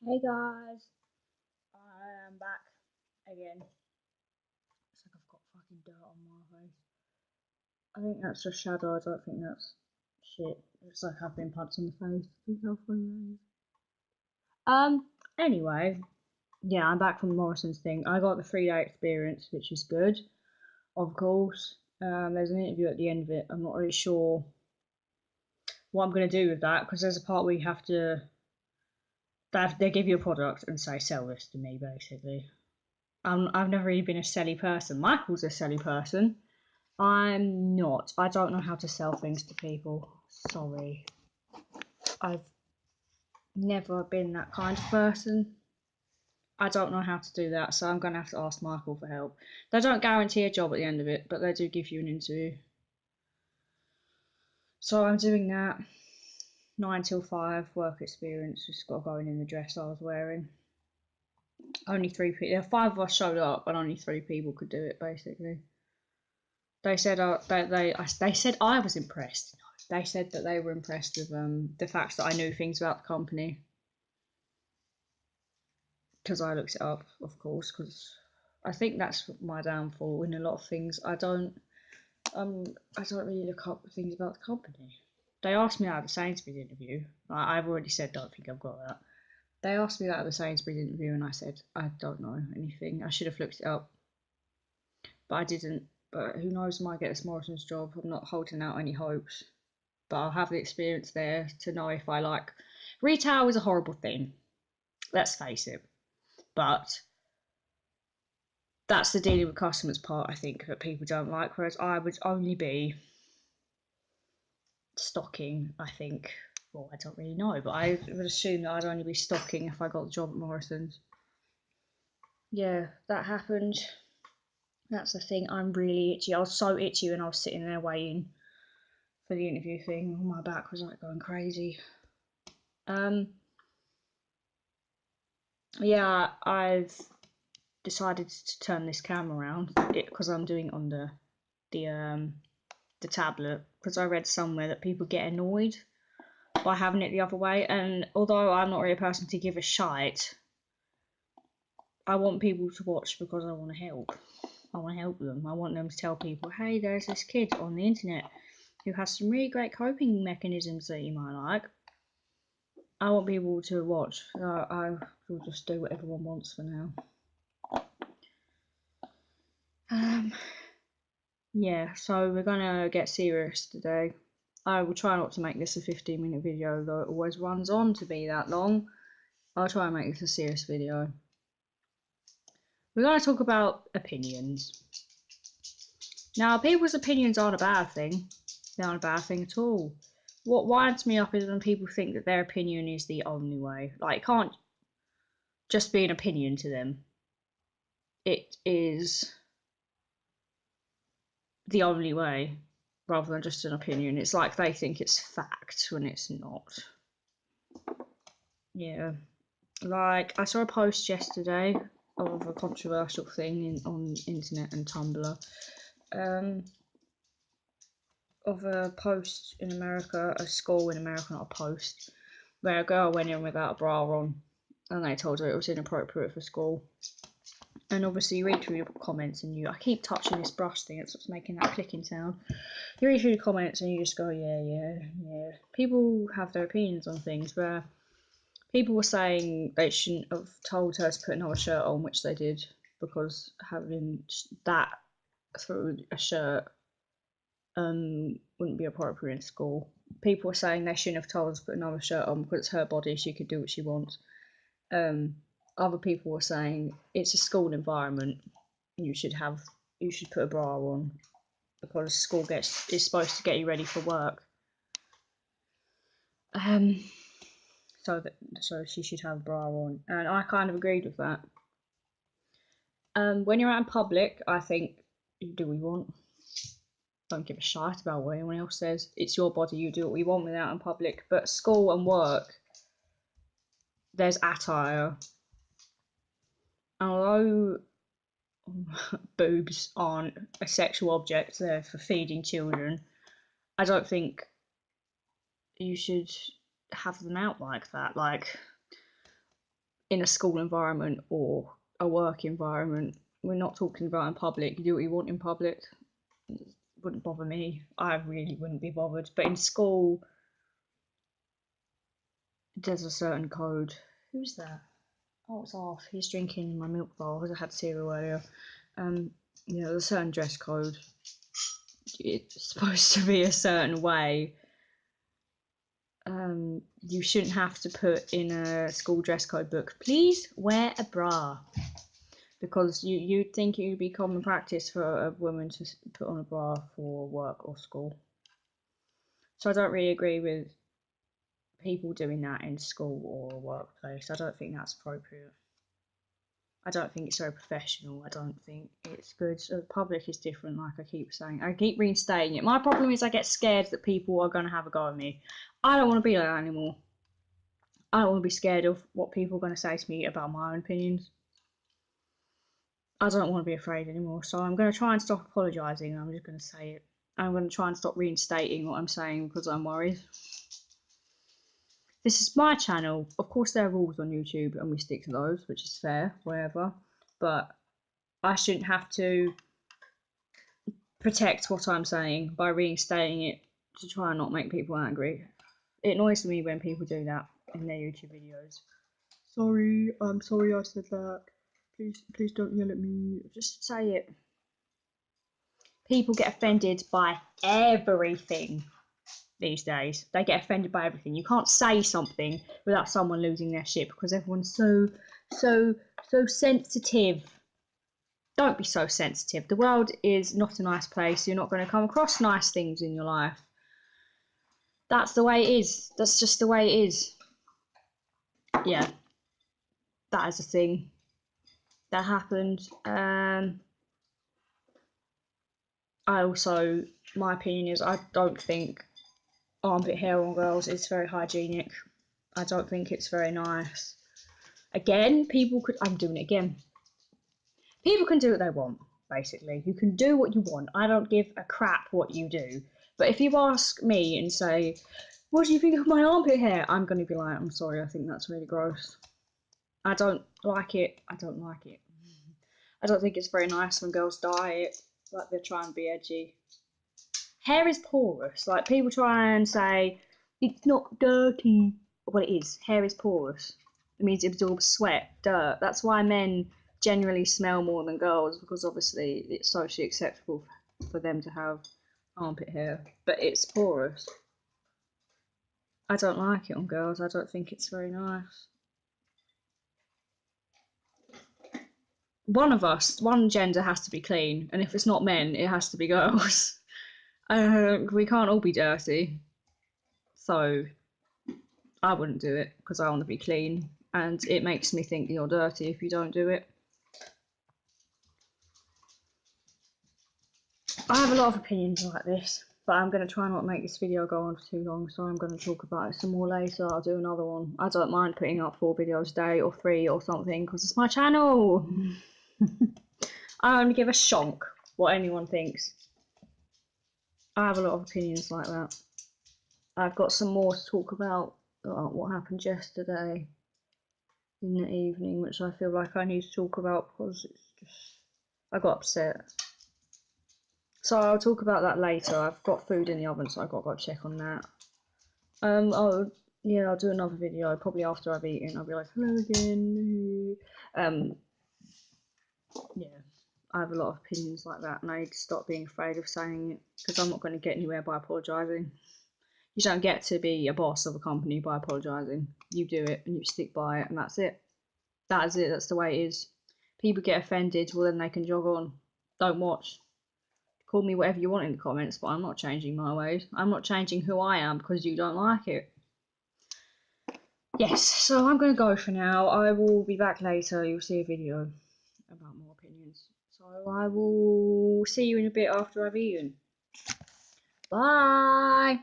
Hey guys, I am back again. It's like I've got fucking dirt on my face. I think that's just shadow. I don't think that's shit. It's like I've been punched in the face. Think how funny that is. Anyway, yeah, I'm back from Morrison's thing. I got the 3 day experience, which is good, of course. There's an interview at the end of it. I'm not really sure what I'm going to do with that because there's a part where you have to. They give you a product and say, sell this to me, basically. I've never really been a selly person. Michael's a selly person. I'm not. I don't know how to sell things to people. Sorry. I've never been that kind of person. I don't know how to do that, so I'm going to have to ask Michael for help. They don't guarantee a job at the end of it, but they do give you an interview. So I'm doing that. 9 till 5 work experience. Just got to go in the dress I was wearing. Only 3 people. 5 of us showed up, and only 3 people could do it. Basically, they said they said I was impressed. They said that they were impressed with the fact that I knew things about the company because I looked it up, of course. Because I think that's my downfall in a lot of things. I don't really look up things about the company. They asked me that at the Sainsbury's interview. I've already said don't think I've got that. They asked me that at the Sainsbury's interview, and I said I don't know anything. I should have looked it up, but I didn't. But who knows? I might get this Morrison's job. I'm not holding out any hopes, but I'll have the experience there to know if I like. Retail is a horrible thing. Let's face it, but that's the dealing with customers part I think that people don't like. Whereas I would only be stocking. I think. Well, I don't really know, but I would assume that I'd only be stocking if I got the job at Morrison's. Yeah, that happened. That's the thing. I'm really itchy. I was so itchy when I was sitting there waiting for the interview thing. My back was like going crazy. Um, yeah, I've decided to turn this camera around because I'm doing it on the the tablet because I read somewhere that people get annoyed by having it the other way. And although I'm not really a person to give a shite, I want people to watch because I want to help. I want to help them. I want them to tell people, hey, there's this kid on the internet who has some really great coping mechanisms that you might like. I want people to watch. I will just do what everyone wants for now. Yeah, so we're gonna get serious today. I will try not to make this a 15-minute video, though it always runs on to be that long. I'll try and make this a serious video. We're going to talk about opinions. Now, people's opinions aren't a bad thing. They aren't a bad thing at all. What winds me up is when people think that their opinion is the only way. Like, it can't just be an opinion to them. It is the only way, rather than just an opinion. It's like they think it's fact when it's not. Yeah. Like, I saw a post yesterday of a controversial thing on internet and Tumblr. Of a post in America, a school in America, not a post, where a girl went in without a bra on, and they told her it was inappropriate for school. And obviously, you read through your comments, and I keep touching this brush thing, it's what's making that clicking sound. You read through the comments, and you just go, yeah. People have their opinions on things. Where people were saying they shouldn't have told her to put another shirt on, which they did, because having that through a shirt wouldn't be appropriate in school. People were saying they shouldn't have told her to put another shirt on because it's her body, she could do what she wants. Other people were saying it's a school environment, you should put a bra on because school is supposed to get you ready for work. So she should have a bra on, and I kind of agreed with that. When you're out in public, I think, do we want? Don't give a shit about what anyone else says. It's your body, you do what you want with it out in public. But school and work, there's attire. And although boobs aren't a sexual object, they're for feeding children, I don't think you should have them out like that. Like, in a school environment or a work environment. We're not talking about in public. You do what you want in public. It wouldn't bother me. I really wouldn't be bothered. But in school, there's a certain code. Who's that? Oh, it's off. He's drinking my milk bowl because I had cereal earlier. You know, there's a certain dress code. It's supposed to be a certain way. You shouldn't have to put in a school dress code book, please wear a bra. Because you'd think it would be common practice for a woman to put on a bra for work or school. So I don't really agree with people doing that in school or workplace. I don't think that's appropriate. I don't think it's very professional. I don't think it's good. So the public is different, like I keep saying. I keep reinstating it. My problem is I get scared that people are going to have a go at me. I don't want to be like that anymore. I don't want to be scared of what people are going to say to me about my own opinions. I don't want to be afraid anymore. So I'm going to try and stop apologising. I'm just going to say it. I'm going to try and stop reinstating what I'm saying because I'm worried. This is my channel. Of course, there are rules on YouTube and we stick to those, which is fair, whatever. But I shouldn't have to protect what I'm saying by reinstating it to try and not make people angry. It annoys me when people do that in their YouTube videos. Sorry, I'm sorry I said that. Please don't yell at me. Just say it. People get offended by everything these days. They get offended by everything. You can't say something without someone losing their shit because everyone's so sensitive. Don't be so sensitive. The world is not a nice place. You're not going to come across nice things in your life. That's the way it is. That's just the way it is. Yeah. That is a thing that happened. I also, my opinion is I don't think armpit hair on girls is very hygienic. I don't think it's very nice. Again, people could, I'm doing it again. People can do what they want, basically. You can do what you want. I don't give a crap what you do. But if you ask me and say, what do you think of my armpit hair? I'm going to be like, I'm sorry, I think that's really gross. I don't like it. I don't like it. I don't think it's very nice when girls dye it, like they're trying to be edgy. Hair is porous. Like, people try and say, it's not dirty. Well, it is. Hair is porous. It means it absorbs sweat, dirt. That's why men generally smell more than girls, because obviously it's socially acceptable for them to have armpit hair. But it's porous. I don't like it on girls. I don't think it's very nice. One of us, one gender has to be clean, and if it's not men, it has to be girls. We can't all be dirty. So I wouldn't do it because I want to be clean, and it makes me think you're dirty if you don't do it. I have a lot of opinions like this, but I'm going to try not to make this video go on for too long, so I'm going to talk about it some more later. I'll do another one. I don't mind putting up 4 videos a day or 3 or something because it's my channel. I only give a shonk what anyone thinks. I have a lot of opinions like that. I've got some more to talk about what happened yesterday in the evening, which I feel like I need to talk about because it's just, I got upset. So I'll talk about that later. I've got food in the oven, so I've got to go check on that. I'll do another video probably after I've eaten. I'll be like, hello again. Yeah, I have a lot of opinions like that, and I need to stop being afraid of saying it because I'm not going to get anywhere by apologising. You don't get to be a boss of a company by apologising. You do it and you stick by it, and that's it. That is it. That's the way it is. People get offended, well then they can jog on. Don't watch. Call me whatever you want in the comments, but I'm not changing my ways. I'm not changing who I am because you don't like it. Yes, so I'm going to go for now. I will be back later. You'll see a video about more opinions. So I will see you in a bit after I've eaten. Bye!